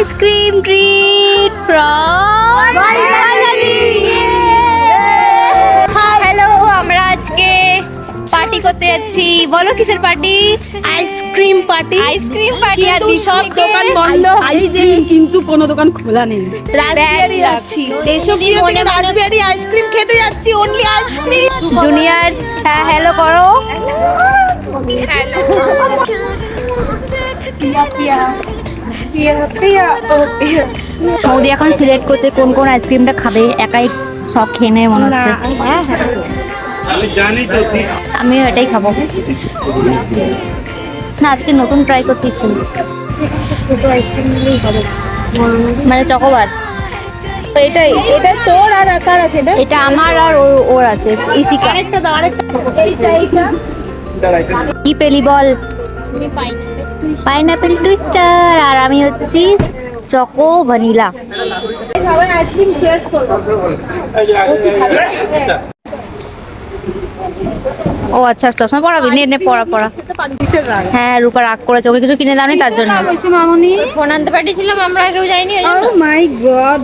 Ice cream treat from hello, আমরা আজকে party করতে যাচ্ছি। বলো কিসের party? Ice cream party. Ice cream party. আর কিন্তু সব দোকান বন্ধ, আইসক্রিম কিন্তু কোনো দোকান খোলা নেই। Raspberry Bad luck. যাচ্ছি, দেশপ্রিয় থেকে রাসবেরি আইসক্রিম খেতে যাচ্ছি, অনলি আইসক্রিম। জুনিয়র্স, হ্যাঁ হ্যালো করো। বৌদি এখন সিলেক্ট করছে কোন কোন আইসক্রিমটা খাবে। একাই সব খেয়ে নেবে মনে হচ্ছে। আমিও এটাই খাবো। না, আজকে নতুন ট্রাই করতে ইচ্ছে হচ্ছে। মানে চকোবার। এটা তোর আর কার আছে? এটা আমার আর ওর আছে, ইসিকা। আরেকটা দাও, আরেকটা। কি পেলি বল? Pineapple twister. আর আমি হচ্ছি চকো ভ্যানিলা। সবাই আইসক্রিম শেয়ার করব। ও আচ্ছা, চশমা পড়াবি? নে পড়া। হ্যাঁ, রূপা রাগ করেছে, ওকে কিছু কিনে দাওনি তার জন্য। বলছি মামুনি, ফোন আনতে পাঠিয়েছিলাম, আমরা কেউ যাইনি। ও মাই গড।